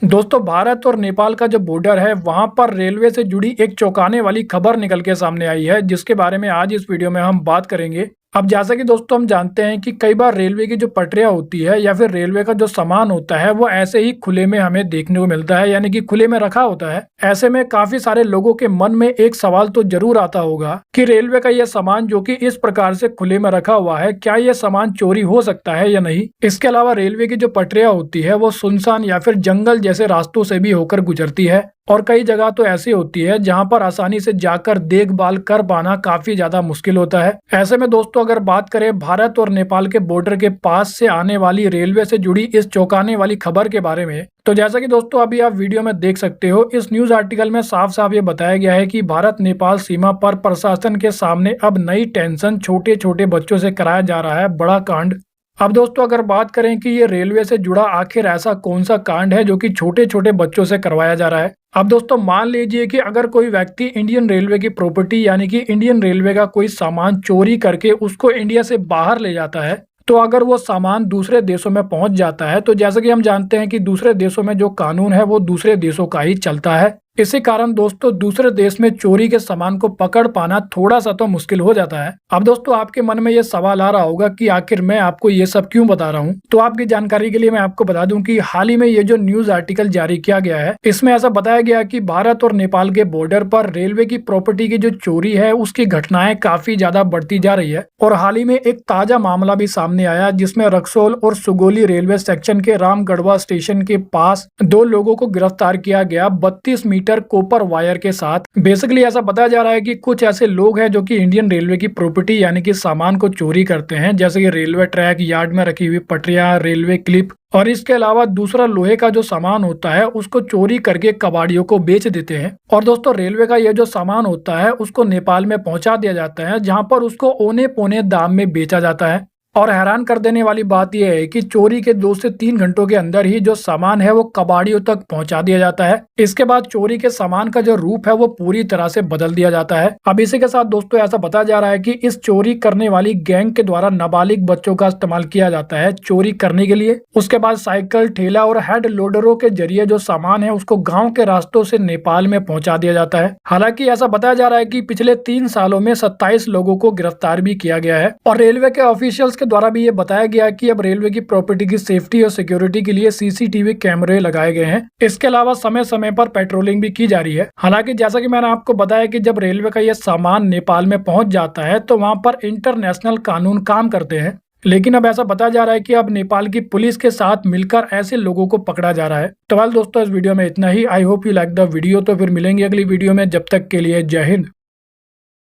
दोस्तों भारत और नेपाल का जो बॉर्डर है वहां पर रेलवे से जुड़ी एक चौंकाने वाली खबर निकल के सामने आई है, जिसके बारे में आज इस वीडियो में हम बात करेंगे। अब जैसा कि दोस्तों हम जानते हैं कि कई बार रेलवे की जो पटरियां होती है या फिर रेलवे का जो सामान होता है वो ऐसे ही खुले में हमें देखने को मिलता है, यानी कि खुले में रखा होता है। ऐसे में काफी सारे लोगों के मन में एक सवाल तो जरूर आता होगा कि रेलवे का यह सामान जो कि इस प्रकार से खुले में रखा हुआ है, क्या यह सामान चोरी हो सकता है या नहीं। इसके अलावा रेलवे की जो पटरियां होती है वो सुनसान या फिर जंगल जैसे रास्तों से भी होकर गुजरती है, और कई जगह तो ऐसी होती है जहां पर आसानी से जाकर देखभाल कर पाना काफी ज्यादा मुश्किल होता है। ऐसे में दोस्तों अगर बात करें भारत और नेपाल के बॉर्डर के पास से आने वाली रेलवे से जुड़ी इस चौंकाने वाली खबर के बारे में, तो जैसा कि दोस्तों अभी आप वीडियो में देख सकते हो, इस न्यूज आर्टिकल में साफ साफ ये बताया गया है कि भारत नेपाल सीमा पर प्रशासन के सामने अब नई टेंशन, छोटे छोटे बच्चों से कराया जा रहा है बड़ा कांड। अब दोस्तों अगर बात करें कि ये रेलवे से जुड़ा आखिर ऐसा कौन सा कांड है जो कि छोटे छोटे बच्चों से करवाया जा रहा है। अब दोस्तों मान लीजिए कि अगर कोई व्यक्ति इंडियन रेलवे की प्रॉपर्टी यानी कि इंडियन रेलवे का कोई सामान चोरी करके उसको इंडिया से बाहर ले जाता है, तो अगर वो सामान दूसरे देशों में पहुंच जाता है, तो जैसे कि हम जानते हैं कि दूसरे देशों में जो कानून है वो दूसरे देशों का ही चलता है। इसी कारण दोस्तों दूसरे देश में चोरी के सामान को पकड़ पाना थोड़ा सा तो मुश्किल हो जाता है। अब दोस्तों आपके मन में ये सवाल आ रहा होगा कि आखिर मैं आपको ये सब क्यों बता रहा हूँ, तो आपकी जानकारी के लिए मैं आपको बता दूं कि हाल ही में ये जो न्यूज आर्टिकल जारी किया गया है, इसमें ऐसा बताया गया कि भारत और नेपाल के बॉर्डर पर रेलवे की प्रॉपर्टी की जो चोरी है उसकी घटनाएं काफी ज्यादा बढ़ती जा रही है। और हाल ही में एक ताजा मामला भी सामने आया जिसमें रक्सौल और सुगोली रेलवे सेक्शन के रामगढ़वा स्टेशन के पास दो लोगों को गिरफ्तार किया गया 32 मीटर कॉपर वायर के साथ। बेसिकली ऐसा बताया जा रहा है कि कुछ ऐसे लोग हैं जो कि इंडियन रेलवे की प्रॉपर्टी यानी कि सामान को चोरी करते हैं, जैसे कि रेलवे ट्रैक, यार्ड में रखी हुई पटरियां, रेलवे क्लिप, और इसके अलावा दूसरा लोहे का जो सामान होता है उसको चोरी करके कबाड़ियों को बेच देते हैं। और दोस्तों रेलवे का ये जो सामान होता है उसको नेपाल में पहुंचा दिया जाता है, जहां पर उसको औने पौने दाम में बेचा जाता है। और हैरान कर देने वाली बात यह है कि चोरी के 2 से 3 घंटों के अंदर ही जो सामान है वो कबाड़ियों तक पहुंचा दिया जाता है। इसके बाद चोरी के सामान का जो रूप है वो पूरी तरह से बदल दिया जाता है। अब इसी के साथ दोस्तों ऐसा बताया जा रहा है कि इस चोरी करने वाली गैंग के द्वारा नाबालिग बच्चों का इस्तेमाल किया जाता है चोरी करने के लिए। उसके बाद साइकिल, ठेला और हेड लोडरों के जरिए जो सामान है उसको गाँव के रास्तों से नेपाल में पहुंचा दिया जाता है। हालांकि ऐसा बताया जा रहा है कि पिछले 3 सालों में 27 लोगों को गिरफ्तार भी किया गया है। और रेलवे के ऑफिशियल्स द्वारा भी ये बताया गया कि अब रेलवे की प्रॉपर्टी की सेफ्टी और सिक्योरिटी के लिए सीसीटीवी कैमरे लगाए गए हैं। इसके अलावा समय समय पर पेट्रोलिंग भी की जा रही है। हालांकि जैसा कि मैंने आपको बताया कि जब रेलवे का यह सामान नेपाल में पहुंच जाता है तो वहां पर इंटरनेशनल कानून काम करते हैं, लेकिन अब ऐसा बताया जा रहा है कि अब नेपाल की पुलिस के साथ मिलकर ऐसे लोगों को पकड़ा जा रहा है। तो वेल दोस्तों इस वीडियो में इतना ही। I hope you like the video. तो फिर मिलेंगे अगली वीडियो में, जब तक के लिए जय हिंद।